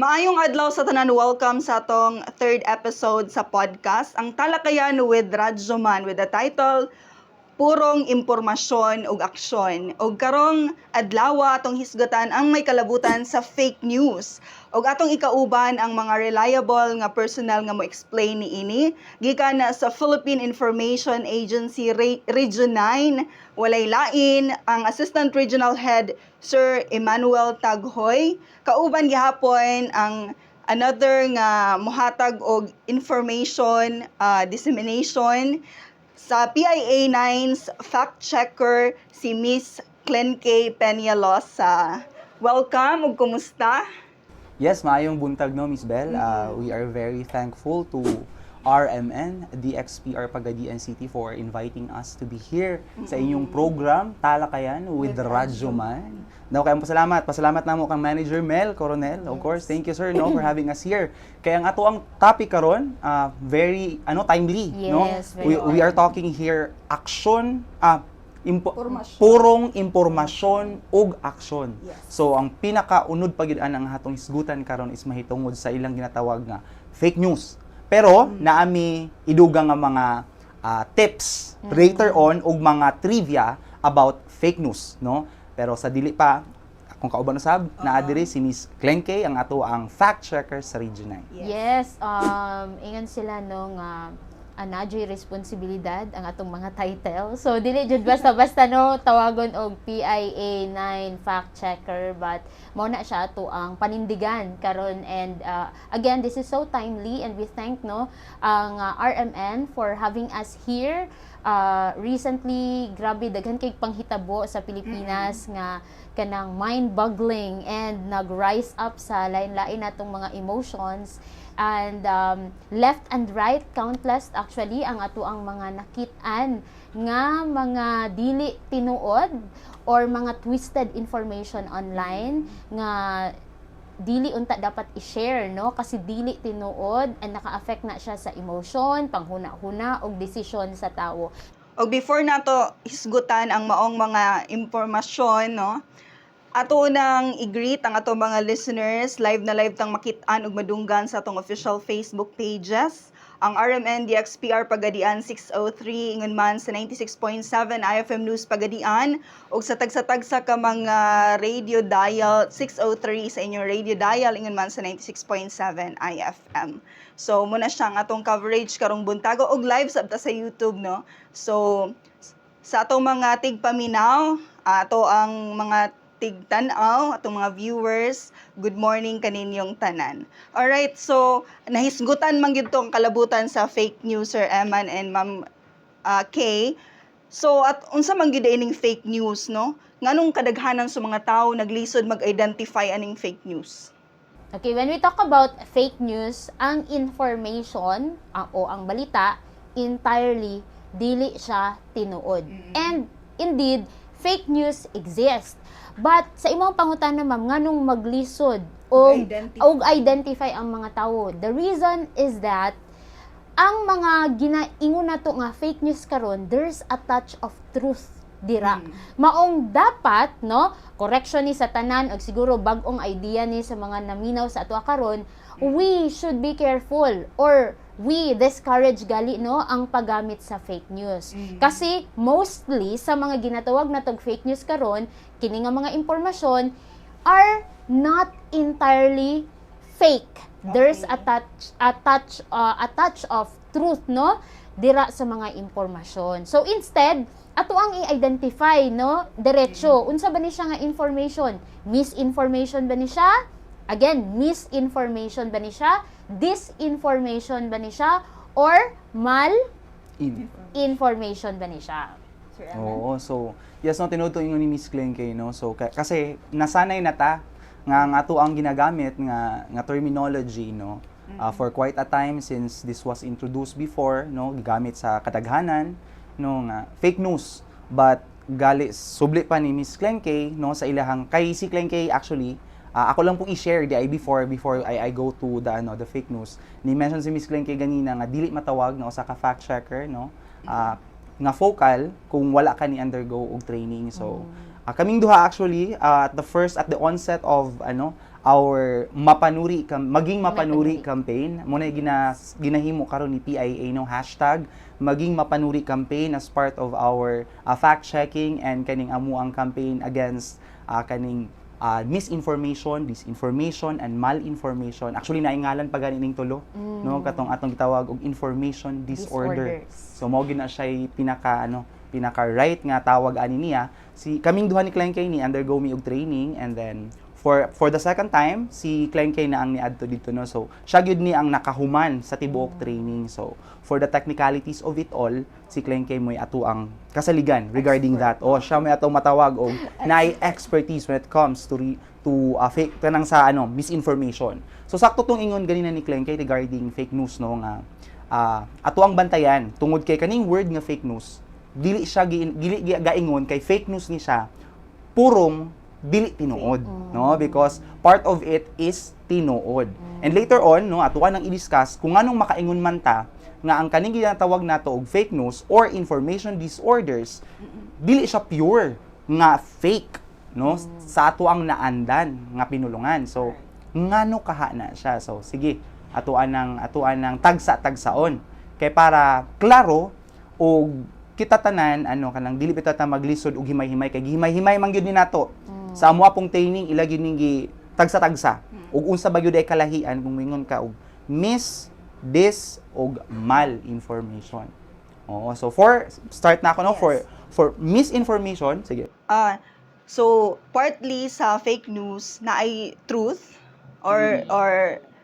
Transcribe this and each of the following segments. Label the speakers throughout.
Speaker 1: Maayong adlaw sa tanan, welcome sa atong third episode sa podcast, ang talakayan with Radyoman with the title Purong Impormasyon ug Aksyon. Ug karong adlaw atong hisgutan ang may kalabutan sa fake news. Ug atong ikauban ang mga reliable nga personal nga mo explain niini gikan sa Philippine Information Agency Region 9. Walay lain ang Assistant Regional Head Sir Emmanuel Taghoy. Kauban gihapon ang another nga mohatag og information dissemination sa PIA9's fact checker si Miss Clenke Peñalosa. Welcome ug kumusta?
Speaker 2: Yes, maayong buntag no, Miss Bell. We are very thankful to RMN, DXPR Pagadian City for inviting us to be here sa inyong program, Talakayan with Radyoman. Daw kayong pasalamat namo kang Manager Mel Coronel. Of course, thank you sir no for having us here. Kaya ang ato ang topic karon very timely no. We are talking here action purong impormasyon ug aksyon.
Speaker 1: Yes.
Speaker 2: So ang pinakaunod pagid-an ang hatong hisgutan karon is mahitungod sa ilang ginatawag nga fake news. Pero naami idugang nga mga tips later on ug mga trivia about fake news, no? Pero sa dili pa kung kauban usab naa diri si Miss Clenke ang ato ang fact checker sa Region 9.
Speaker 3: Yes, ingon sila nung anadyo'y responsibilidad ang atong mga title. So, dili jud basta-basta no, tawagon og PIA9 fact checker, but mao na siya ato ang panindigan karon. And again, this is so timely and we thank no ang RMN for having us here. Recently, grabe daghan kay panghitabo sa Pilipinas nga kanang mind-boggling and nag-rise up sa lain-lain natong mga emotions. And left and right, countless actually ang ato ang mga nakit-an nga mga dili tinuod or mga twisted information online nga dili unta dapat i-share no kasi dili tinuod and naka-affect na siya sa emotion, panghuna-huna og desisyon sa tawo.
Speaker 1: Og before nato hisgutan ang maong mga impormasyon no, ato nang i-greet ang ato mga listeners, live tang makit-an ug madunggan sa atong official Facebook pages. Ang RMN DXPR Pagadian 603 ingon man sa 96.7 IFM News Pagadian ug sa tagsa-tagsa ka mga radio dial 603 sa inyong radio dial ingon man sa 96.7 IFM. So muna siya ang atong coverage karong buntago og live sabta sa YouTube no. So sa atong mga tigpaminaw, ato ang mga tigtanaw, atong mga viewers, good morning kaninyong tanan. Alright, so nahisgutan man gyud tong kalabutan sa fake news, Sir Eman and Ma'am Kay. So at unsa man gyud ining fake news no? Nganong kadaghanan sa mga tawo naglisod mag-identify aning fake news?
Speaker 3: Okay, when we talk about fake news, ang information o ang balita entirely dili siya tinuod. And indeed, fake news exist. But sa imong pangutana ma'am, nganong maglisod og identify ang mga tawo? The reason is that ang mga ginaingon nato nga fake news karon, there's a touch of truth dira. Maong dapat no, correction ni sa tanan og siguro bag-ong idea ni sa mga naminaw sa ato karon, we should be careful or we discourage gali no ang paggamit sa fake news. Kasi mostly sa mga ginatawag na tog fake news karon, kini nga mga impormasyon are not entirely fake. There's a touch of truth no dira sa mga impormasyon. So instead, ato ang i-identify no diretso unsa ba ni siya nga information? Misinformation ba ni siya? Again, misinformation ba ni siya? Disinformation ba ni siya? Or information ba ni siya?
Speaker 2: Oo, so yes no tinuod ingon ni Miss Clenke no. So kasi nasanay na ta nga ang ato ang ginagamit nga terminology no. For quite a time since this was introduced before no, gigamit sa kadaghanan no nga fake news. But gali subli pa ni Miss Clenke no sa ilahang kay si Clenke actually ako lang pong i-share di ay before I go to the fake news. Ni mention si Miss Clenke ganina nga dili matawag na usa ka fact checker no. Nga focal kung wala ka ni undergo og training. So kaming duha actually at the onset of maging mapanuri campaign muna ginahimo karon ni PIA no hashtag maging mapanuri campaign as part of our fact checking and kaning amo ang campaign against kaning misinformation, disinformation, and malinformation. Actually, naingalan pa ganing tulo, no? Katong atong gitawag og information disorder.
Speaker 3: Disorders.
Speaker 2: So, mao gina siya pinaka right nga tawag ani niya. Kaming duha ni Klein Kay ni undergo mi og training, and then for the second time, si Klein Kay na ang niadto dito, no? So, siya gyud ni ang nakahuman sa tibuok training. So, for the technicalities of it all, si Klein Kay mo'y ato ang kasaligan regarding that. O, siya may ato matawag og naay expertise when it comes to fake kanang sa misinformation. So, sakto tong ingon ganina ni Klein Kay regarding fake news, no, nga ato ang bantayan tungod kay kaning word nga fake news. Dili gaingon kay fake news ni siya purong dili tinuod, no, because part of it is tinuod. And later on, no, atuan nang i-discuss kung anong makaingon man ta nga ang kaning ginatawag nato og fake news or information disorders dili siya pure nga fake, no, sa ato ang naandan nga pinulungan. So ngano kaha na siya. So sige, atuan ng tagsa-tagsaon kay para klaro og kita tanan kanang dili bitaw ta maglisod og himay-himay kay himay-himay man gyud ni nato sa amo apong training ila gyud ning tagsa-tagsa ug unsa ba gyud ay kalahian kung mingon ka og dis og malinformation. Oo, so start na ako no,
Speaker 1: Yes.
Speaker 2: for misinformation, sige.
Speaker 1: So partly sa fake news na ay truth or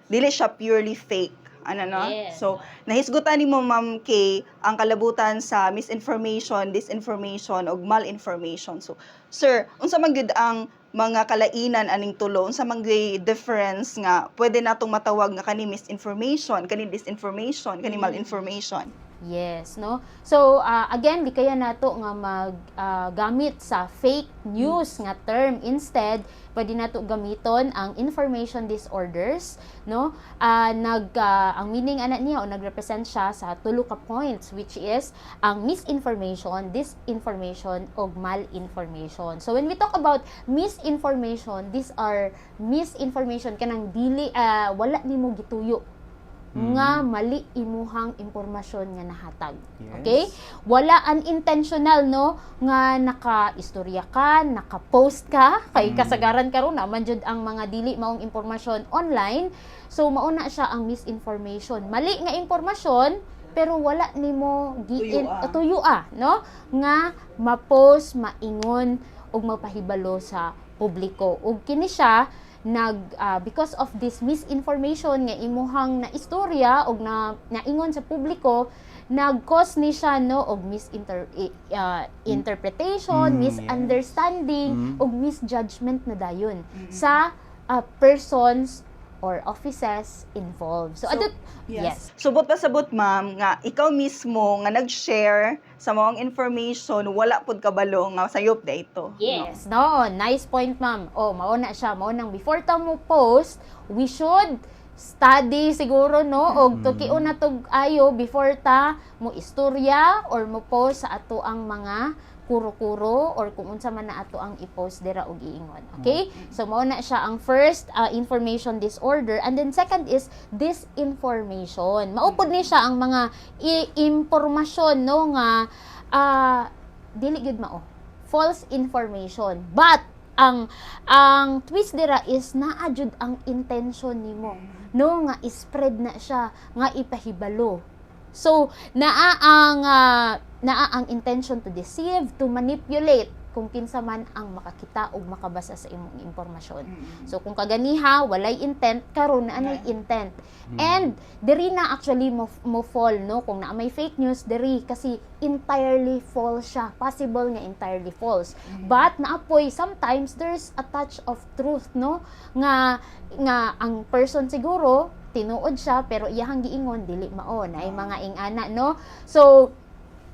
Speaker 1: dili siya purely fake. No?
Speaker 3: Yes.
Speaker 1: So, nahisgutan ni mo, Ma'am Kay, ang kalabutan sa misinformation, disinformation, o malinformation. So, sir, unsa man gyud ang mga kalainan aning tulo? Unsa man gyud difference nga pwede natong matawag nga kani misinformation, kani disinformation, kani malinformation?
Speaker 3: Yes, no? So, again, di kaya nato nga gamit sa fake news nga term. Instead, pwede nato gamiton ang information disorders, no? Ang meaning ana niya o nagrepresent siya sa tulo ka points, which is ang misinformation, disinformation, o malinformation. So, when we talk about misinformation, these are misinformation kanang dili wala nimo gituyo nga mali imuhang impormasyon nga nahatag.
Speaker 2: Yes.
Speaker 3: Okay? Wala unintentional, no, nga naka-istorya ka, naka-post ka, kay kasagaran karon naman jud ang mga dili maong impormasyon online. So mauna siya ang misinformation. Mali nga impormasyon pero wala nimo tuyua, no, nga ma-post, maingon ug mapahibalo sa publiko. Ug kini siya because of this misinformation nga imuhang na istorya og naingon sa publiko, nag-cause ni siya no og interpretation, misunderstanding og misjudgment na dayon sa persons or offices involved. So yes.
Speaker 1: Subot pa sabot, ma'am, nga ikaw mismo nga nag-share sa mga information, wala pud kabalo nga sayop dito.
Speaker 3: Yes, no, nice point, ma'am. Mao na siya, mao nang before ta mo post, we should study siguro, no, og tukion na tog ayo before ta mo istorya or mo post sa ato ang mga kuro-kuro or kung unsa man na ato ang i-post dira og iingon. Okay? So mao na siya ang first information disorder, and then second is disinformation. Maupod ni siya ang mga impormasyon no nga dili gud mao. False information. But ang twist dira is naa jud ang intention nimo no nga i-spread na siya nga ipahibalo. So naa ang intention to deceive, to manipulate kung kinsa man ang makakita o makabasa sa imong impormasyon. So kung kaganiha walay intent, karon na anay intent. And diri na actually mo fall no kung naa may fake news diri kasi entirely false siya. Possible nga entirely false. But naapoy sometimes there's a touch of truth no nga ang person siguro tinuod siya pero iyahang giingon dili mao naay mga ingana no. So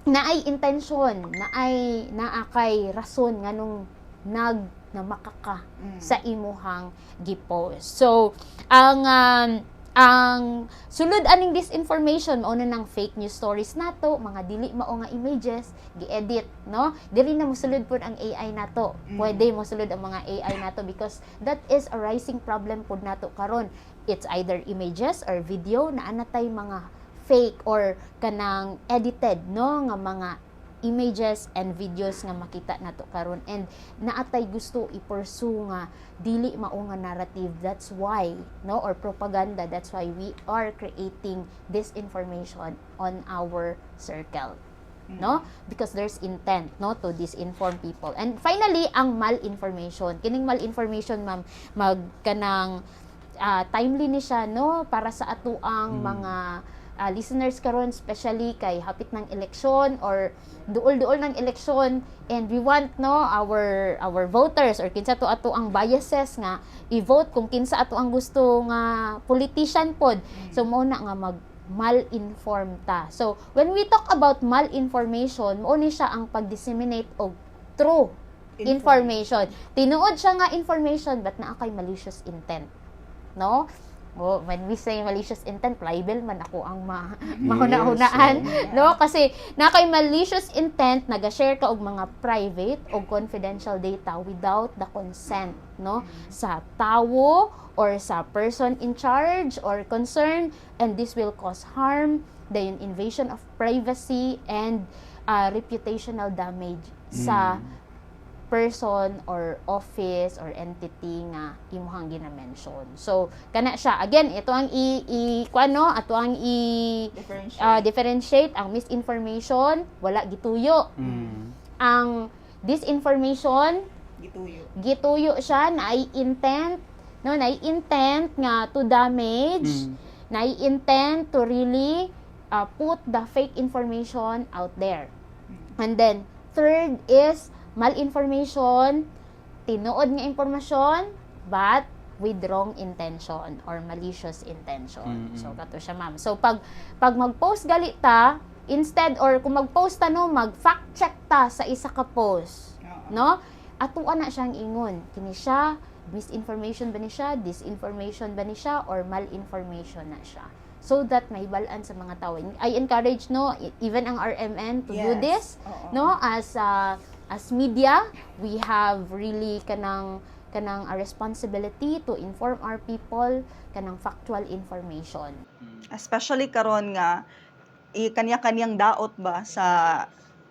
Speaker 3: naay intention, naa kay rason nganong namakaka sa imuhang gipost. So ang ang sulod aning disinformation mao na ng fake news stories nato, mga dili mao nga images gi-edit, no? Dili na mosulod pud ang AI nato. Pwede mosulod ang mga AI nato because that is a rising problem pud nato karon. It's either images or video na anatay mga fake or kanang edited, no, nga mga images and videos nga makita nato karon, and naatay gusto i-pursue nga dili mao nga narrative. That's why, no, or propaganda, that's why we are creating this information on our circle, no, because there's intent, no, to disinform people. And finally, ang malinformation. Kining malinformation, ma'am, kanang timely ni siya, no, para sa atuang mga listeners karon, especially kay hapit ng eleksyon or duol-duol ng eleksyon, and we want, no, our voters or kinsa to ato ang biases nga i-vote kung kinsa ato ang gusto nga politician pod. So mao na nga malinform ta. So when we talk about malinformation, mao ni siya ang pag-disseminate og true information. Tinuod siya nga information but naa kay malicious intent, no? Oh, when we say malicious intent, liable man ako ang mahuna-hunaan, no? Kasi na kay malicious intent, naga-share ka og mga private o confidential data without the consent, no, sa tawo or sa person in charge or concerned, and this will cause harm, the invasion of privacy, and reputational damage sa person or office or entity nga imuhang gina-mention. So kana siya, again, ito ang ato ang differentiate ang misinformation, wala gituyo. Ang disinformation, gituyo siya, naay intent, no, naay intent nga to damage, naay intent to really put the fake information out there. And then third is malinformation, tinuod nga impormasyon, but with wrong intention or malicious intention. So, kato siya, ma'am. So, pag mag-post gali ta, instead, or kung mag-post ta, no, mag-fact check ta sa isa ka post, no? Atuan na siyang ingon. Kini siya, misinformation ba ni siya, disinformation ba ni siya, or malinformation na siya. So that may balaan sa mga tao. I encourage, no, even ang RMN to do this, no, as media, we have really kanang a responsibility to inform our people kanang factual information.
Speaker 1: Especially karon nga kanya-kanyang daot ba sa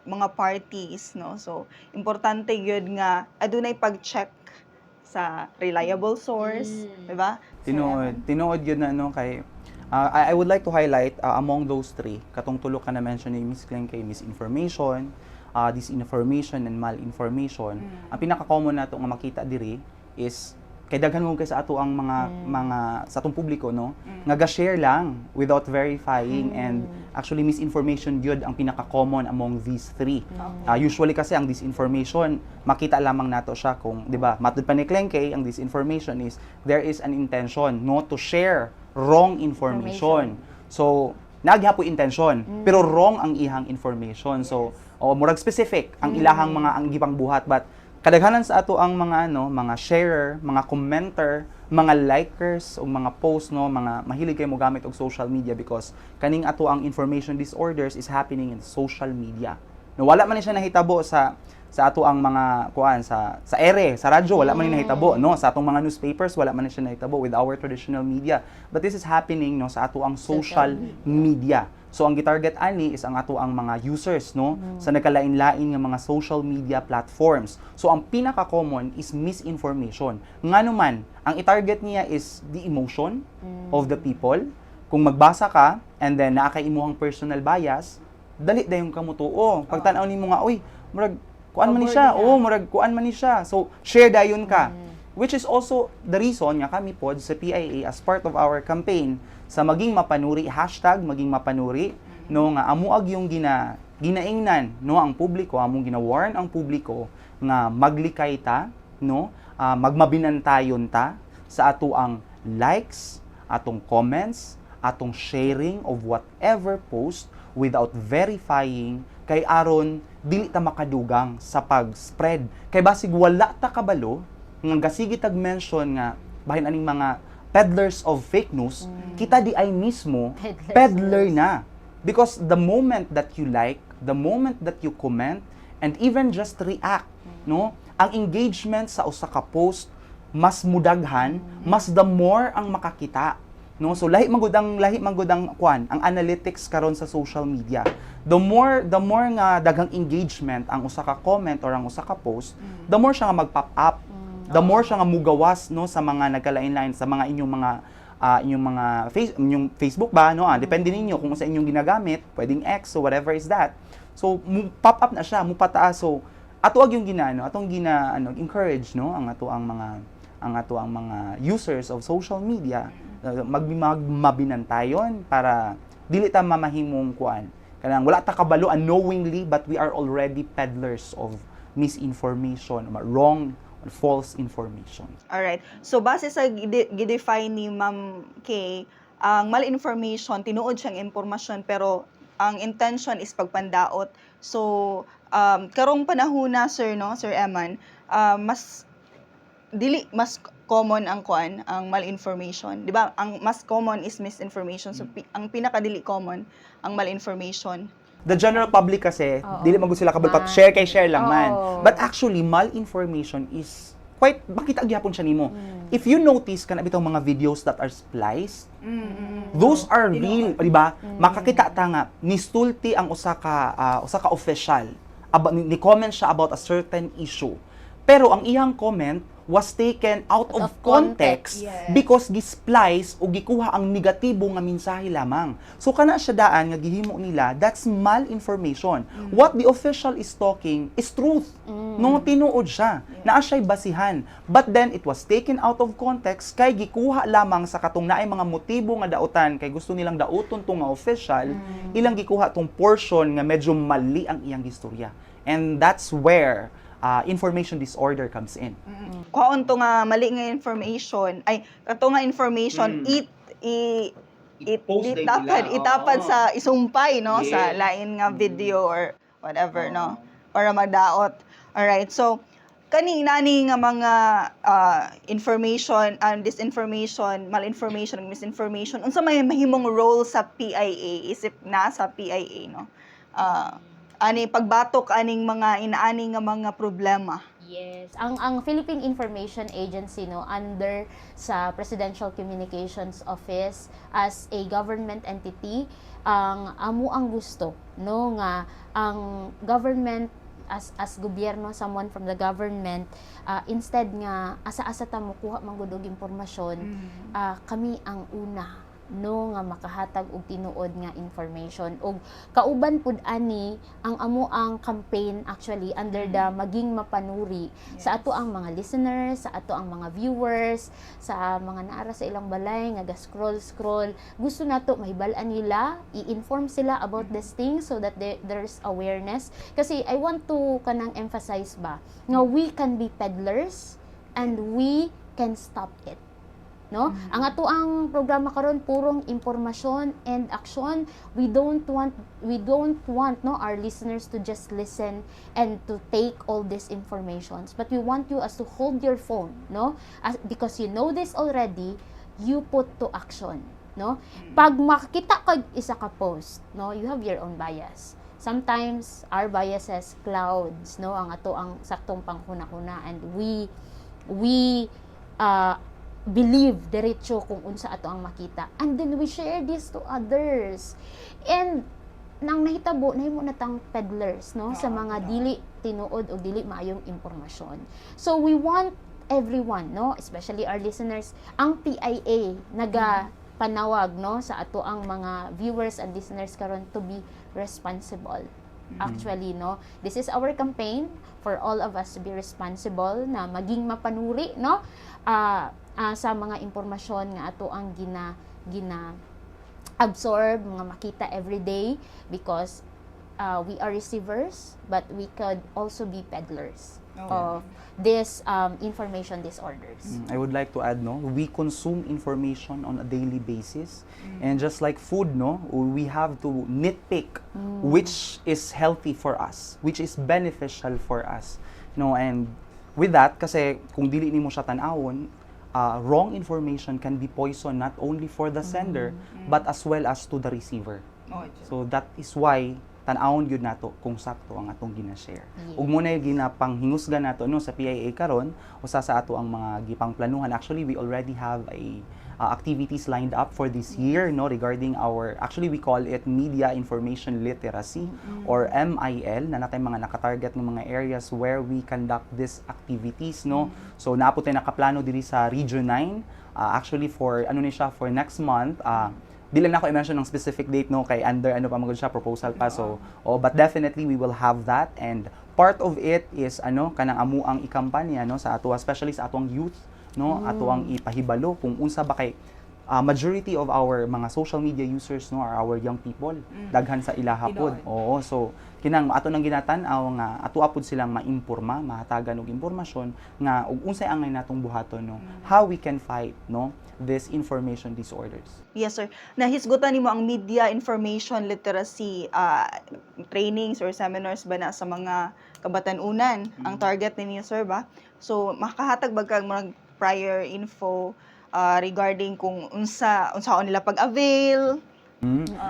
Speaker 1: mga parties, no? So importante gyud nga adunay pag-check sa reliable source, di ba?
Speaker 2: Tinuod yun na, no, kay I would like to highlight among those three, katong tulo ka na mention ni Miss Glenn, kay misinformation, disinformation, and malinformation. Ang pinaka-common nato nga makita diri is kay daghan mo kay sa ato ang mga sa atong publiko, no, nga ga-share lang without verifying, and actually misinformation gyud ang pinaka-common among these three. Usually kasi ang disinformation makita lamang nato siya kung, di ba, matud pa ni Clenke, ang disinformation is there is an intention, no, to share wrong information. So nagyapo intention pero wrong ang ihang information. So murag specific ang ilahang mga ang gipang buhat, but kadaghanan sa ato ang mga mga sharer, mga commenter, mga likers o mga post, no, mga mahilig kay mo gamit og social media because kaning ato ang information disorders is happening in social media. No, wala man ni siya nahitabo sa ato ang mga kuan sa ere, sa radyo, wala man ni nahitabo, no, sa atong mga newspapers wala man ni siya nahitabo with our traditional media. But this is happening, no, sa ato ang social media. So ang gitarget ani is ang ato ang mga users, no, sa nagkalain-lain nga mga social media platforms. So ang pinaka-common is misinformation. Ngano man, ang i-target niya is the emotion of the people. Kung magbasa ka and then naa kay imuhang personal bias, dali dayon ka mo tuo. Pagtan-aw nimo nga, oy, murag kuan man ni siya. Murag kuan man ni siya. So share dayon ka. Which is also the reason nga kami pod sa PIA as part of our campaign sa maging mapanuri, #maging mapanuri, no, nga amuag yung ginaingnan, no, ang publiko, among gina-warn ang publiko nga maglikay ta, no, magmabinantayon ta sa ato ang likes, atong comments, atong sharing of whatever post without verifying, kay aron dili ta makadugang sa pag-spread. Kay basig wala ta kabalo nga gasigi tag mention nga bahin aning mga peddlers of fake news, kita di ay mismo
Speaker 3: Peddlers
Speaker 2: peddler
Speaker 3: news.
Speaker 2: na. Because the moment that you like, the moment that you comment, and even just react, no? Ang engagement sa usa ka post mas mudaghan, mas the more ang makakita. No, so lahi magudang kwan ang analytics karon sa social media. The more nga daghang engagement ang usa ka comment or ang usa ka post, the more siya nga mag-pop up. The more siya nga mugawas no sa mga nagkalain-lain sa mga inyong Facebook ba no, depende ninyo kung sa inyong ginagamit, pwedeng X so whatever is that. So pop up na siya, mupataas. So atong encourage no ang ato ang mga users of social media magbinantayon para dili ta mamahimong kuan kanang wala ta kabalo unknowingly, but we are already peddlers of misinformation, wrong or false information.
Speaker 1: Alright. So, base sa gidefine ni Ma'am Kay, ang malinformation, tinuod siyang impormasyon, pero ang intention is pagpandaot. So, karong panahona, sir, no, Sir Eman, mas common ang malinformation. 'Di ba? Ang mas common is misinformation. So ang pinakadili common ang malinformation.
Speaker 2: The general public kasi,
Speaker 3: Oo.
Speaker 2: dili magud sila kabalo,
Speaker 3: Ma-
Speaker 2: share lang man.
Speaker 3: Oo.
Speaker 2: But actually, malinformation is quite, makita gyapon siya nimo. If you notice kana bitong mga videos that are spliced, those are real, di ba? Makakita ta nga nistulti ang usa ka official. Ni comment siya about a certain issue. Pero ang iyang comment was taken out of context
Speaker 1: Yes.
Speaker 2: because gisplice o gikuha ang negatibo nga mensahe lamang. So kana siya daan nga gihimo nila, that's malinformation. What the official is talking is truth. No, tinuod siya. Naa siya'y basihan. But then it was taken out of context kay gikuha lamang sa katong naay mga motibo nga dautan kay gusto nilang dauton tong nga official, ilang gikuha tong portion nga medyo mali ang iyang gistorya. And that's where information disorder comes in.
Speaker 1: Kwaon to nga mali nga information, ay ato nga information
Speaker 2: I-post din
Speaker 1: itapad
Speaker 2: nila,
Speaker 1: itapad
Speaker 2: oo.
Speaker 1: sa isumpay no sa
Speaker 2: Yes.
Speaker 1: lain nga video or whatever no para magdaot. Alright. So nani nga mga information and disinformation, malinformation, misinformation, unsa may mahimong role sa PIA, isip na sa PIA no? Ani pagbatok aning mga inaani nga mga problema.
Speaker 3: Yes. Ang Philippine Information Agency no under sa Presidential Communications Office as a government entity, ang gusto no nga ang government as gobyerno, someone from the government, instead nga asa-asa ta mo kuha man gud og impormasyon, kami ang una no nga makahatag og tinuod nga information og kauban pud ani ang ang campaign actually under the maging mapanuri sa ato ang mga listeners, sa ato ang mga viewers, sa mga naara sa ilang balay nga ga-scroll gusto nato mahibal-an nila, i-inform sila about these things so that there's awareness kasi I want to kanang emphasize ba nga we can be peddlers and we can stop it. No? Ang ato ang programa karon purong impormasyon and action. We don't want no our listeners to just listen and to take all these informations, but we want you as to hold your phone, no? Because you know this already, you put to action, no? Pag makita kag isa ka post, no, you have your own bias. Sometimes our biases clouds, no, ang ato ang saktong panghuna-huna, and we believe diretso kung unsa ato ang makita, and then we share this to others, and nang nahitabo nahimo natang peddlers no sa mga dili tinuod o dili maayong impormasyon. So we want everyone, no, especially our listeners, ang PIA panawag no sa ato ang mga viewers and listeners karon to be responsible. Actually, no, this is our campaign for all of us to be responsible, na maging mapanuri, no, sa mga impormasyon nga ato ang gina absorb, mga makita every day, because we are receivers, but we could also be peddlers of this information disorders.
Speaker 2: I would like to add, no, we consume information on a daily basis, and just like food, no, we have to nitpick which is healthy for us, which is beneficial for us, no, and with that, kasi kung dili nimo siya tan-awon, wrong information can be poison not only for the sender but as well as to the receiver. So that is why tan-awon gyud nato kung sakto ang atong gina-share. Ug mo na yung ginapanghinusga nato no sa PIA karon usa sa ato ang mga gipang planuhan. Actually, we already have a activities lined up for this year no regarding our, actually we call it Media Information Literacy or MIL, na natay mga nakatarget ng mga areas where we conduct these activities no. So napo tay nakaplano diri sa Region 9 actually for ano ni siya for next month. Di lang na ako i-mention ng specific date no kay under ano pa magud siya proposal pa, so but definitely we will have that, and part of it is ano kanang amo ang ikampanya no sa ato, especially sa atong youth no, ato ang ipahibalo kung unsa ba kay majority of our mga social media users no are our young people, daghan sa ilaha pod. Oo, so kinang ato nang ginatan-aw nga ato apod silang maimporma, mahatagan og impormasyon nga ug unsay angay natong buhaton no, how we can fight no this information disorders.
Speaker 1: Yes, sir. Nahisgutan nimo ang media information literacy trainings or seminars ba na sa mga kabatan-unan ang target ninyo, sir ba? So makahatag ba kag mga prior info regarding kung unsaon nila pag-avail?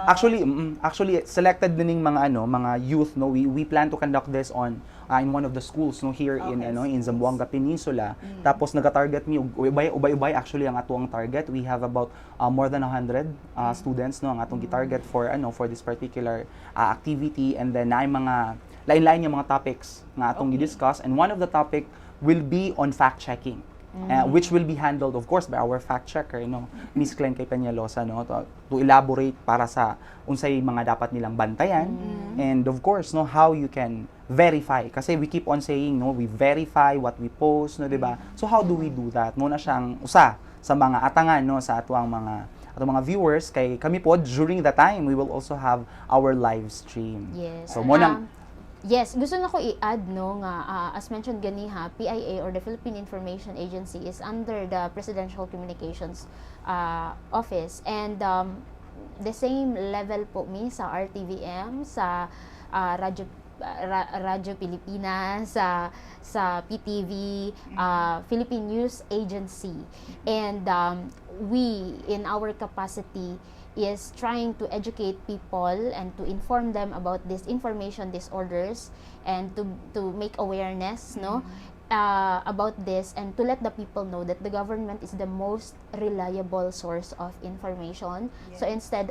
Speaker 2: Actually selected din mga youth no, we plan to conduct this on in one of the schools no here in Zamboanga Peninsula. Tapos naga-target mi ubay actually ang atuang target. We have about more than 100 students no ang atong gi-target for for this particular activity, and then naay mga lain-lain nga mga topics nga atong gi-discuss, and one of the topic will be on fact checking. Which will be handled of course by our fact checker no, Miss Glenn kay Peñalosa no, to elaborate para sa unsay mga dapat nilang bantayan, and of course no how you can verify, kasi we keep on saying no we verify what we post no, di ba? So how do we do that? Mo na siyang usa sa mga atangan no sa atong mga viewers, kay kami po during the time we will also have our live stream.
Speaker 3: Yes.
Speaker 2: So mo nang
Speaker 3: yes, gusto na ko i-add no nga as mentioned ganiha, PIA or the Philippine Information Agency is under the Presidential Communications Office, and the same level po mi sa RTVM, sa Radyo Pilipinas, sa PTV, Philippine News Agency, and we in our capacity is trying to educate people and to inform them about these information disorders, and to make awareness no about this, and to let the people know that the government is the most reliable source of information. So instead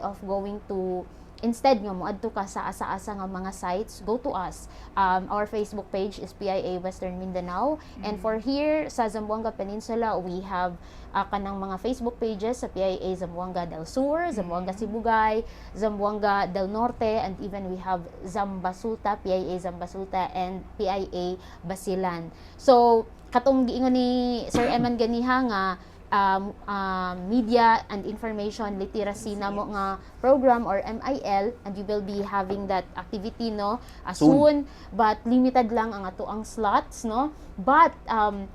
Speaker 3: nga moadto ka sa asa-asa nga mga sites, go to us. Our Facebook page is PIA Western Mindanao, and for here sa Zamboanga Peninsula we have kanang mga Facebook pages sa PIA Zamboanga del Sur, Zamboanga Sibugay, Zamboanga del Norte, and even we have Zambasuta, PIA Zambasuta, and PIA Basilan. So katong giingon ni Sir Eman ganiha nga media and information literacy namo nga program or MIL, and you will be having that activity no soon, but limited lang ang atoang slots no, but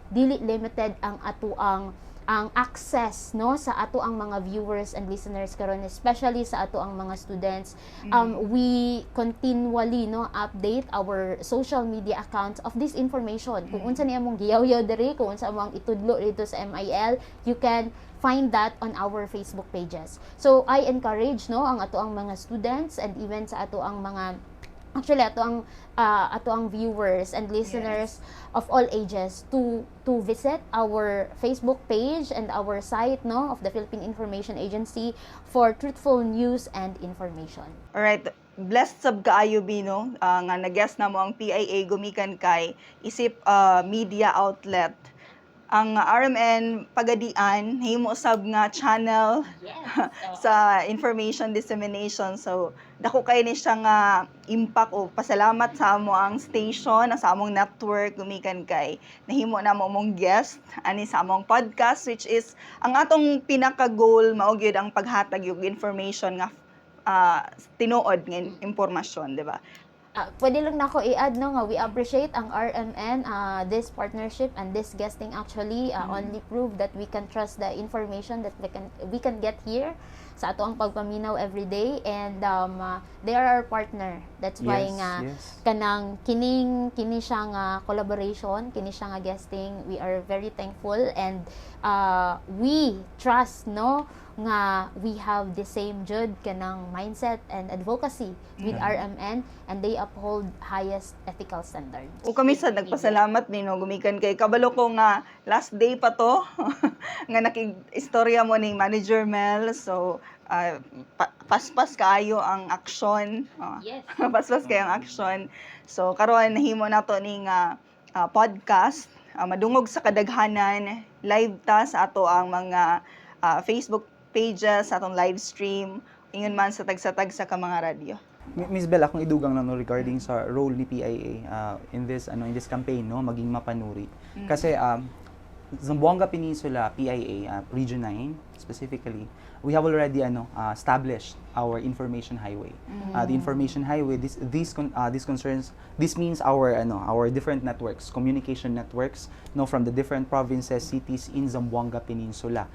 Speaker 3: dili limited ang atoang access no sa ato ang mga viewers and listeners karon, especially sa ato ang mga students. We continually no update our social media accounts of this information. Kung unsa ni among giyaw-yaw diri, kung unsa among itudlo dito sa MIL, you can find that on our Facebook pages. So I encourage no ang ato ang mga students, and even sa ato ang mga ato ang viewers and listeners of all ages to visit our Facebook page and our site no of the Philippine Information Agency for truthful news and information.
Speaker 1: Alright, blessed sab kaayo Bino nga nag-guest na mo ang PIA gumikan kay isip media outlet. Ang RMN Pagadian himo sab nga channel sa information dissemination. So dako kay ni siya nga impact o pasalamat sa amo ang station, sa among network gumikan kay nahimo na mo mong guest ani sa among podcast, which is ang atong pinaka goal mao gyud ang paghatag yung information nga tinuod nga impormasyon, di ba?
Speaker 3: Pwede lang na ako i-add no nga we appreciate ang RMN this partnership and this guesting actually only prove that we can trust the information that we can get here. sa ato ang pagpaminaw every day, and they are our partner. That's why
Speaker 2: Yes,
Speaker 3: nga
Speaker 2: yes.
Speaker 3: kanang kini siya nga collaboration, kini siya nga guesting, we are very thankful, and we trust no nga we have the same jud kanang mindset and advocacy with RMN, and they uphold highest ethical standards.
Speaker 1: O kami sa nagpasalamat ni no gumikan kay kabalo ko nga last day pa to nga nakig-istorya mo ni Manager Mel, so paspas kaayo ang aksyon.
Speaker 3: Yes.
Speaker 1: Paspas kayo ang aksyon. So karon nahimo nato ni nga podcast, madungog sa kadaghanan, live ta sa ato ang mga Facebook pages, sa atong live stream, ingon man sa tag-satag sa ka mga radyo.
Speaker 2: Miss Bella, akong idugang lang no, regarding sa role ni PIA in this campaign no, maging mapanuri. Kasi Zamboanga Peninsula PIA Region 9 specifically, we have already established our information highway. The information highway, this means our different networks, communication networks, no, from the different provinces, cities in Zamboanga Peninsula.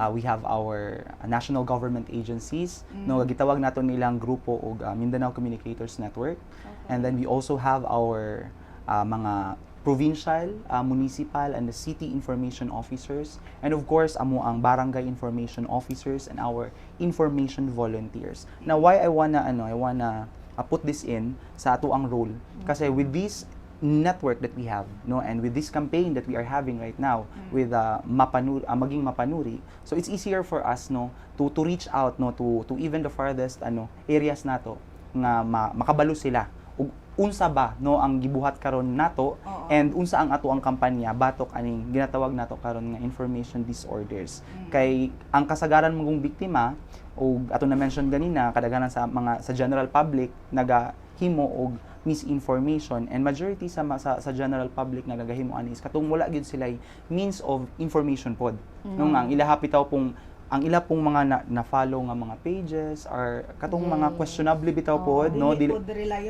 Speaker 2: We have our national government agencies, no, gitawag nato nilang grupo og Mindanao Communicators Network. And then we also have our mga provincial, municipal, and the city information officers, and of course amo ang barangay information officers and our information volunteers. Now why I wanna put this in sa ato ang role, kasi with this network that we have, no, and with this campaign that we are having right now with maging mapanuri, so it's easier for us no to reach out no to even the farthest areas nato nga makabalo sila ug unsa ba no ang gibuhat karon nato, and unsa ang ato ang kampanya batok aning ginatawag nato karon nga information disorders. Kay ang kasagaran mong biktima o ato na mention ganina kadaghanan sa general public nagahimo og misinformation, and majority sa general public nagagahimo ani is katong wala gyud sila means of information pod. No nga ang ilaha bitaw pong ang ila pong mga na-follow nga mga pages or katong mga questionable bitaw pod, no,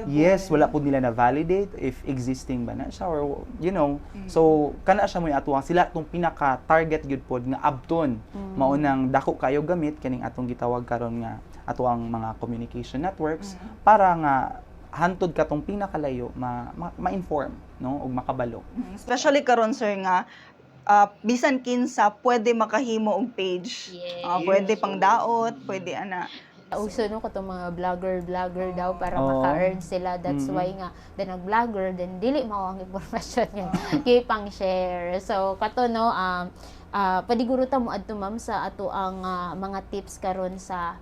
Speaker 2: yes, wala pod nila na validate if existing ba na siya or so kana siya mo atuang sila tong pinaka target gyud pod nga abton mao nang dako kayo gamit kaning atong gitawag karon nga ato ang mga communication networks para nga hantod katong pinakalayo ma-inform no ug makabalo.
Speaker 1: Especially karon sir nga bisan kinsa pwede makahimo og page.
Speaker 3: Yes.
Speaker 1: Pwede pang daot, pwede ana.
Speaker 3: Uso no katong mga vlogger daw para maka-earn sila. That's why nga then nag-vlogger then dili mao ang impormasyon nga kay pang share. So kato no padiguro ta mo adto ma'am sa ato ang mga tips karon sa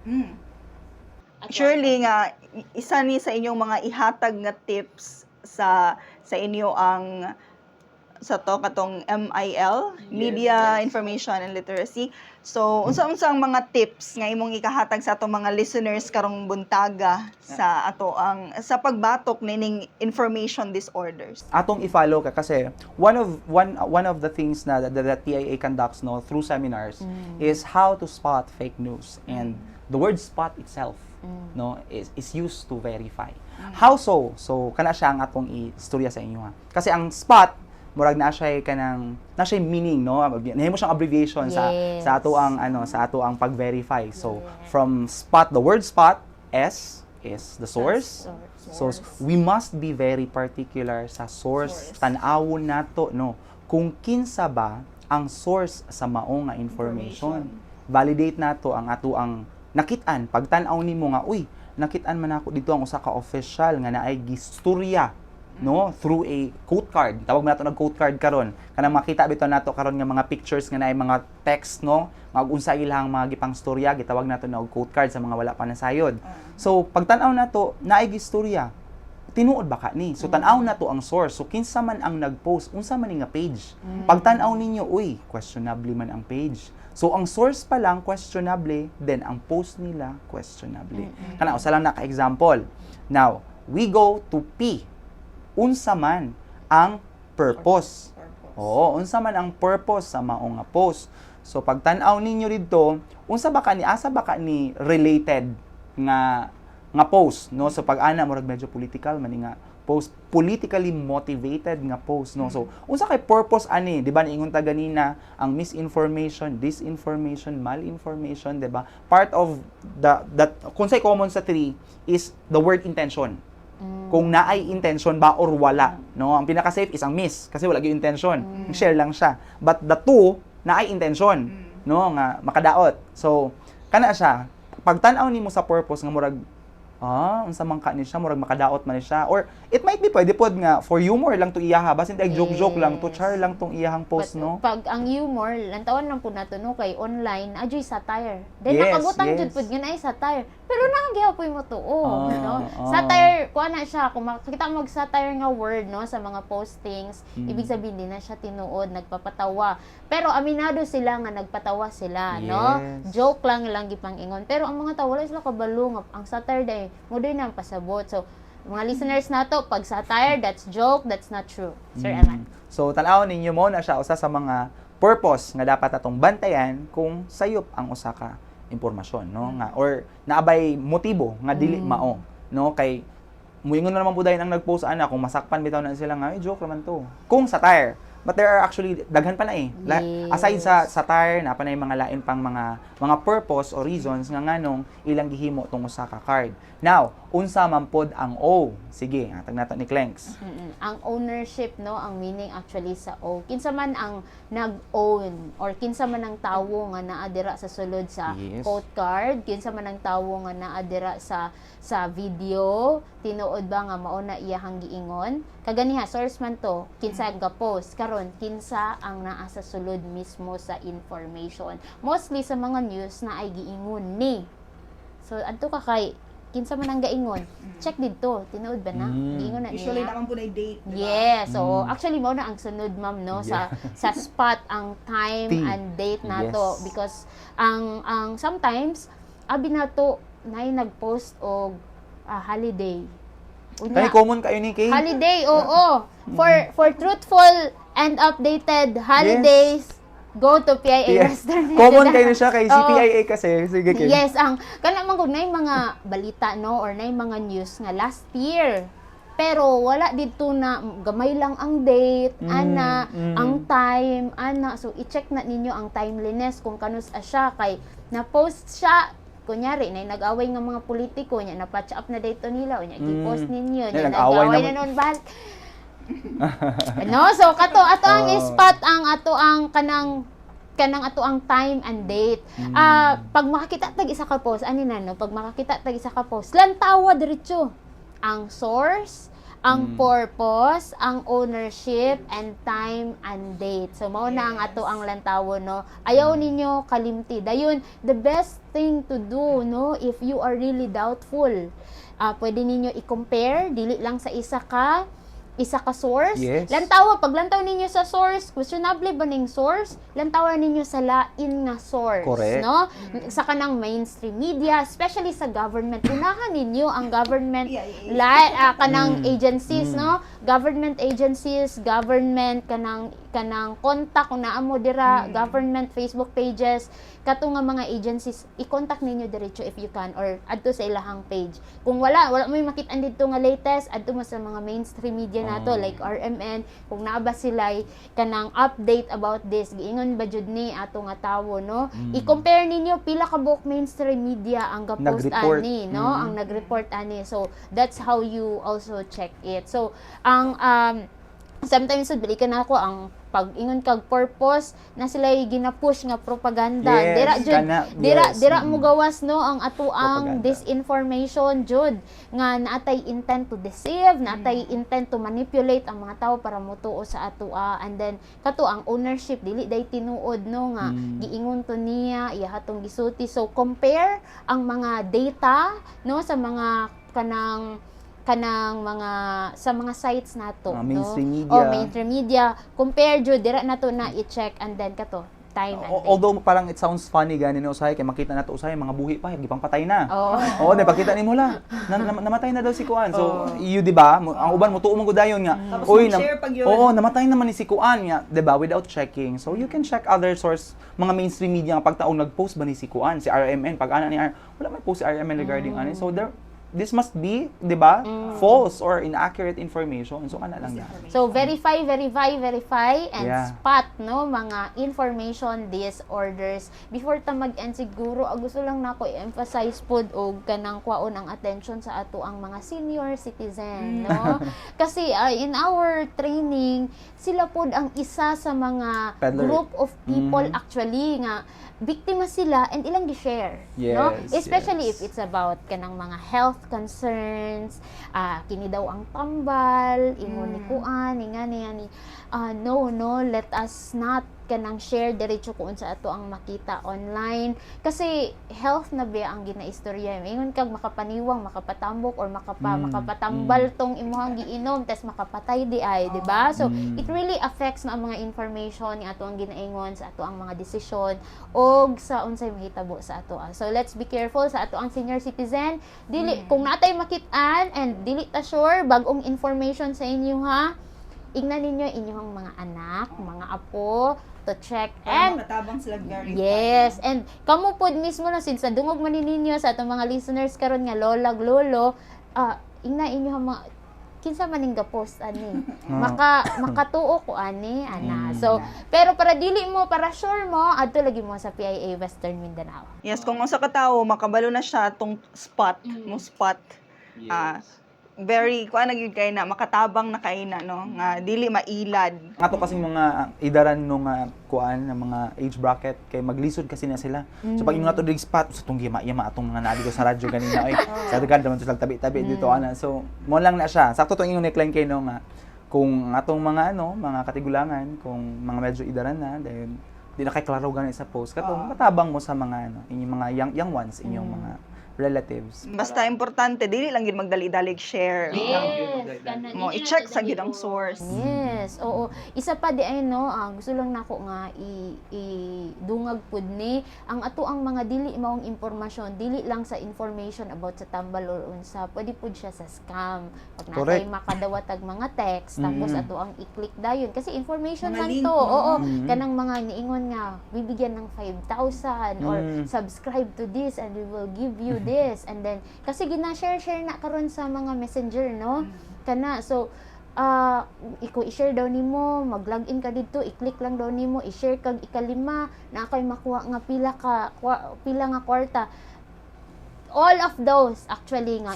Speaker 1: Surely nga isa ni sa inyong mga ihatag nga tips sa inyo ang sa to katong MIL, Media Information and Literacy. So unsa-unsa ang mga tips nga imong ikahatag sa atong mga listeners karong buntaga sa ato ang sa pagbatok nining information disorders?
Speaker 2: Atong i-follow ka kasi one of the things na that PIA conducts no through seminars is how to spot fake news, and the word spot itself no is used to verify. How so? So kana siya ang atong istorya sa inyo ha. Kasi ang spot murag na siya kanang meaning no, nahimo siyang abbreviation sa ato ang pag-verify. So from spot, the word spot, S is the source. So we must be very particular sa source. Tan-awon nato no kung kinsa ba ang source sa mao nga information. Validate nato ang ato ang nakit-an. Pag tan-aw nimo nga uy, nakit-an man ako dito ang usa ka official nga naay gistorya no through a quote card. Tawag mo nato nag quote card karon, kanang makita bitaw nato karon nga mga pictures nga naay mga text no mag unsa ilang mga gipang storya, gitawag nato na og quote card sa mga wala pa nasayod. So pagtan-aw nato naay gistorya, tinuod ba ka ni? So tan-aw nato ang source. So kinsa man ang nag-post, unsa man nga page. Pagtan-aw ninyo, uy, questionable man ang page. So ang source pa lang questionable, then ang post nila questionable. Kana usa lang na ka-example. Now, we go to P. Unsa man ang purpose. Oo, unsa man ang purpose sa mao nga post. So pag tan-aw ninyo didto, asa ba ka ni related nga post, no? So pag ana murag medyo political man nga post, politically motivated nga post, no? So, unsa kay purpose ani, di ba, niingon ta ganina, ang misinformation, disinformation, malinformation, di ba? Part of that kung say common sa three is the word intention. Kung naay intention ba or wala, no? Ang pinaka-safe is ang miss kasi wala gyud intention. Share lang siya. But the two, naay intention, no? Nga makadaot. So, kana siya, pag tan-aw nimo sa purpose nga murag unsa man ka ni siya, murag makadaot man ni siya, or it might be pwede pod nga for humor lang to iyaha, basin tay joke lang to, char lang tong iyahang post,
Speaker 3: But,
Speaker 2: no?
Speaker 3: Pag ang humor, lantawan lang po nato no kay online, adyoy satire. Then
Speaker 2: Yes,
Speaker 3: nakabutang
Speaker 2: yes.
Speaker 3: jud pud yun ay satire. Pero nanggihapoy mo tuo, no?
Speaker 2: ah.
Speaker 3: Satire, kuha na siya, kung makita mo satire nga word no sa mga postings, ibig sabihin din na siya tinuod, nagpapatawa. Pero aminado sila nga nagpatawa sila, no?
Speaker 2: Yes.
Speaker 3: Joke lang ilang gipang-ingon. Pero ang mga tao wala sila kabalo nga ang satire day, mo din ang pasabot. So, mga listeners nato, pag satire, that's joke, that's not true. Sir Eman.
Speaker 2: So, tanaw ninyo mo na siya usa sa mga purpose nga dapat atong bantayan kung sayop ang usa ka impormasyon, no? Nga or naabay motibo nga dili mao, no? Kay muingon na naman po dahil ang nag-post ana kung masakpan bitaw na sila nga, joke naman to. Kung satire. But there are actually daghan pa na eh.
Speaker 3: Yes.
Speaker 2: Aside sa satire, na pa na yung mga lain pang mga purpose or reasons nga nganong ilang gihimo tong usa ka card. Now, unsa man pod ang O? Sige, hatag nato ni Clenks.
Speaker 3: Ang ownership, no, ang meaning actually sa O. Kinsa man ang nag-own or kinsa man ang tawo nga naa dira sa sulod sa
Speaker 2: Yes.
Speaker 3: quote card, kinsa man ang tawo nga naa dira sa video, tinuod ba nga mao na iyahang giingon? Kaganiha source man to, kinsa ang ga-post karon, kinsa ang naa sa sulod mismo sa information. Mostly sa mga news na ay giingon ni. So adto ka kay kinsa man ang gaingon, check didto, tinuod ba na? Giingon na
Speaker 1: Usually
Speaker 3: niya.
Speaker 1: naman po na date, di ba?
Speaker 3: Yes. So, actually mo na ang sunod, ma'am, no, sa spot ang time
Speaker 2: T.
Speaker 3: and date nato
Speaker 2: Yes.
Speaker 3: because ang sometimes abi nato nay nag-post og holiday.
Speaker 2: Kani common kayo ni Kay?
Speaker 3: Holiday, oo. For truthful and updated holidays, go to PIA
Speaker 2: Yes.
Speaker 3: Western.
Speaker 2: Common kayo siya kay
Speaker 3: Oo.
Speaker 2: CPIA kasi. Sige, Kay.
Speaker 3: Yes, ang kana man gud nay mga balita no or nay mga news nga last year. Pero wala dito na gamay lang ang date, ang time, so i-check na ninyo ang timeliness kung kanus siya kay na-post siya kunyari nay nag-away nga mga politiko nya na-patch up na dito nila unya i-post ninyo nya
Speaker 2: nag-away
Speaker 3: nag-away na
Speaker 2: naman.
Speaker 3: noon bal. No, so ato ang spot ang ato ang kanang ato ang time and date. Pag makakita tag isa ka post, ani na no, pag makakita tag isa ka post, lantawa diretso. Ang source, ang purpose, ang ownership, and time and date. So, mao na ang ato ang lantawo, no? Ayaw ninyo kalimti. Dayon, the best thing to do, no? If you are really doubtful, pwede ninyo i-compare, dili lang sa isa ka source.
Speaker 2: Yes.
Speaker 3: Pag lantaw ninyo sa source, questionable ba ning source? Lantawan ninyo sa lain nga source,
Speaker 2: Correct.
Speaker 3: no? Sa kanang mainstream media, especially sa government. Unahan ninyo ang government kanang agencies, no? Government agencies, government kanang contact kung naa mo dira, government Facebook pages, kato nga mga agencies, i-contact ninyo diretso if you can or adto sa ilahang page. Kung wala mo makita dito nga latest, adto mo sa mga mainstream media nato like RMN, kung naa ba sila kanang update about this, giingon ba jud ni ato nga tawo, no? I-compare ninyo pila ka buok mainstream media ang ga-post
Speaker 2: Nag-report.
Speaker 3: ani, no? Ang nag-report ani. So that's how you also check it. So ang sometimes balikan ako ang pag-ingon kag purpose na sila gina-push nga propaganda.
Speaker 2: Yes,
Speaker 3: Dira mo gawas no ang ato ang
Speaker 2: Propaganda.
Speaker 3: disinformation jud nga naatay intent to deceive, naatay intent to manipulate ang mga tao para motuo sa atoa, and then kato ang ownership dili day tinuod no nga giingon to niya iya hatong gisulti. So compare ang mga data no sa mga kanang mga sa mga sites nato,
Speaker 2: mainstream
Speaker 3: no?
Speaker 2: media.
Speaker 3: Mainstream media, compare jud dira nato na i-check, and then kato time and date.
Speaker 2: Although parang it sounds funny gani no usahay kay makita nato usahay mga buhi pa gipang patay na.
Speaker 3: Oo.
Speaker 2: Napakita nimo la. Namatay na daw si Kuan. So you di ba? Ang uban mo tuo mo gudayon nga.
Speaker 1: Tapos
Speaker 2: Uy,
Speaker 1: mag-share pag yun.
Speaker 2: namatay naman ni si Kuan nga, di ba? Without checking. So you can check other source, mga mainstream media nga pagtaong nag-post ba ni si Kuan, si RMN, pag ana ni wala may post si RMN regarding ani. So this must be, di ba, false or inaccurate information. So, kana lang yan.
Speaker 3: So, verify, and
Speaker 2: Yeah.
Speaker 3: spot, no, mga information disorders. Before ta mag-end siguro, gusto lang nako i-emphasize pod og kanang kwaon ang attention sa ato ang mga senior citizen, no? Kasi in our training, sila pod ang isa sa mga
Speaker 2: Peddler.
Speaker 3: group of people actually nga biktima sila and ilang gi-share, no?
Speaker 2: Yes,
Speaker 3: Especially
Speaker 2: yes.
Speaker 3: if it's about kanang mga health concerns, kini daw ang tambal, ingon ni kuan, ni no, let us not kanang share diretso kuon sa ato ang makita online kasi health na ba ang ginaistorya. Ingon kag makapaniwang, makapatambok or makapatambal tong imuhang giinom tas makapatay di ay, di ba? So it really affects na ang mga information ni ato ang ginaingon sa ato ang mga desisyon og sa unsay mahitabo sa ato. So let's be careful sa ato ang senior citizen. Dili kung natay makit-an and dili ta sure bagong information sa inyo ha. Ingnan ninyo inyong mga anak, mga apo to check and
Speaker 1: Matabang sila verify.
Speaker 3: yes, and kamo pod mismo na since nadungog man ninyo sa atong mga listeners karon nga lolag lolo, ingna inyo mga kinsa man ning ga-post ani. Makatuo ko ani ana. So, pero para dili mo, para sure mo, adto lagi mo sa PIA Western Mindanao.
Speaker 1: Yes, kung usa ka tawo makabalo na siya tong spot, mo spot. Very kuan na gyud kay na makatabang na kay na no nga dili mailad.
Speaker 2: Ato kasing mga idaran nung kuan ng mga age bracket kay maglisod kasi na sila. So pag ingon nato dig spot sa tong yama atong mga naadi ko sa radyo ganina ay sa daghan naman sila tabi-tabi dito ana. So mo lang na siya. Sakto tong ingon ni Klein kay no nga kung atong mga mga katigulangan kung mga medyo idaran na then di na kay klaro gani sa post katong matabang mo sa mga inyong mga young ones inyong mga relatives.
Speaker 1: Basta importante dili lang gid magdali-dalig share. Mo i-check sa gid ang source.
Speaker 3: Yes, oo. Isa pa di ay no, gusto lang nako nga idungag pud ni ang ato ang mga dili maong impormasyon, dili lang sa information about sa tambal or unsa, pwede pud siya sa scam. Pag natay
Speaker 2: Correct.
Speaker 3: makadawatag mga text tapos ato ang i-click dayon kasi information
Speaker 1: Mga
Speaker 3: man
Speaker 1: link,
Speaker 3: to.
Speaker 1: no?
Speaker 3: Oo, kanang mga niingon nga bibigyan ng 5,000 or subscribe to this and we will give you this and then kasi gina-share na karon sa mga messenger no kana so i-share daw nimo mag-login ka dito i-click lang daw nimo i-share kag ikalima na kay makuha nga pila nga kwarta all of those actually nga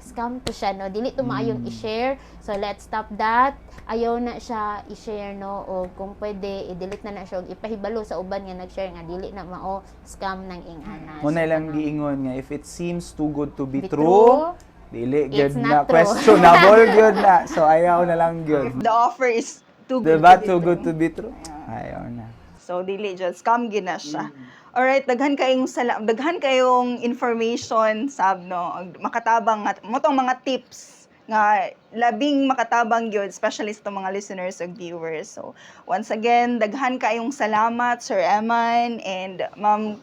Speaker 3: scam to siya no dili to maayong i-share so let's stop that ayaw na siya i-share no o kung pwede i-delete na siya og ipahibalo sa uban nga nag-share nga dili na mao scam nang ingana
Speaker 2: Mo na lang giingon nga if it seems too good to be true, dili
Speaker 3: It's
Speaker 2: gyud
Speaker 3: not
Speaker 2: na
Speaker 3: true.
Speaker 2: questionable gyud na. So ayaw na lang gyud.
Speaker 1: The offer is too good.
Speaker 2: Diba
Speaker 1: to be
Speaker 2: too
Speaker 1: true.
Speaker 2: good to be true? Ayaw na.
Speaker 1: So dili just scam gid na siya. Alright, daghan kayong information sab no, makatabang mo tong mga tips nga labing makatabang gyud especially sa mga listeners ug viewers. So once again, daghan kayong salamat Sir Eman and Ma'am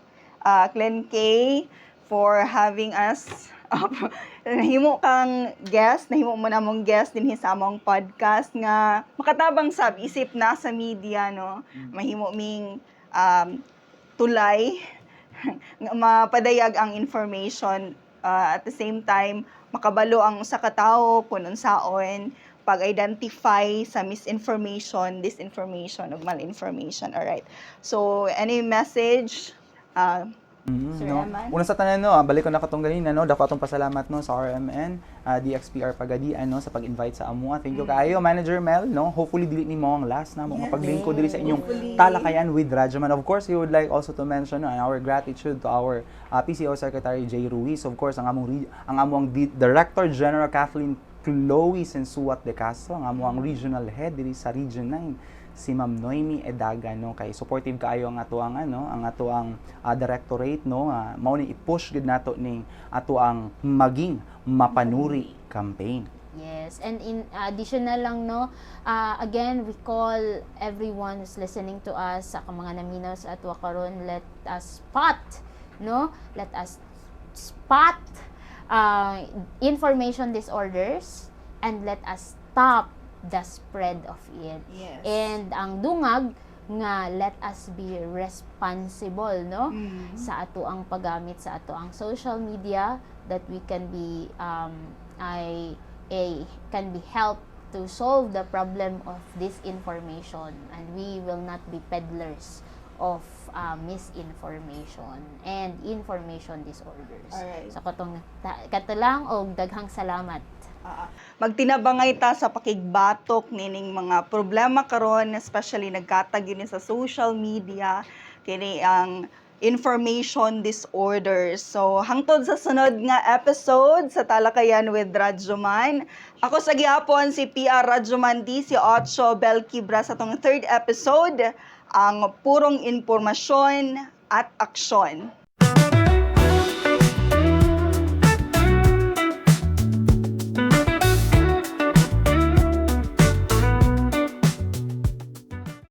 Speaker 1: Glenn Kay for having us. Nahimo kang guest, nahimo mo na mong guest dinhi sa among podcast nga makatabang sab isip na sa media no. Mahimo ming tulay mapadayag ang information at the same time makabalo ang usa ka tawo kun unsaon pag-identify sa misinformation, disinformation ug malinformation. Alright. So any message Sir
Speaker 2: No?
Speaker 1: Eman?
Speaker 2: Una sa tanan no, balik ko na katong ganina no, dako atong pasalamat no sa RMN, DXPR Pagadian no sa pag-invite sa amua. Thank you kaayo Manager Mel no. Hopefully dili ni mo ang last na mo paglingkod diri sa inyong talakayan with Rajaman. Of course, we would like also to mention our gratitude to our PCO Secretary J. Ruiz, of course ang among Director General Kathleen Chloe Sensuat de Castro, ang among regional head diri sa Region 9 si Ma'am Noemi Edaga no kay supportive kaayo ang ato ang directorate no mao ni i-push gid nato ning ato ang maging mapanuri campaign.
Speaker 3: Yes, and in additional lang no, again we call everyone who's listening to us sa mga naminaw sa atwa karon, let us spot information disorders and let us stop the spread of it.
Speaker 1: Yes.
Speaker 3: And ang dungag nga let us be responsible no sa ato ang paggamit sa ato ang social media that we can be can be helped to solve the problem of disinformation, and we will not be peddlers of misinformation and information disorders.
Speaker 1: Alright.
Speaker 3: So kato lang og daghang salamat.
Speaker 1: Magtinabangay ta sa pakigbatok nining mga problema karon, especially nagkatag yun sa social media kini ang information disorders. So hangtod sa sunod nga episode sa Talakayan with Radyoman, ako sa gihapon si PR Radyoman D, si Ocho Belkibra sa tong third episode, ang purong impormasyon at aksyon.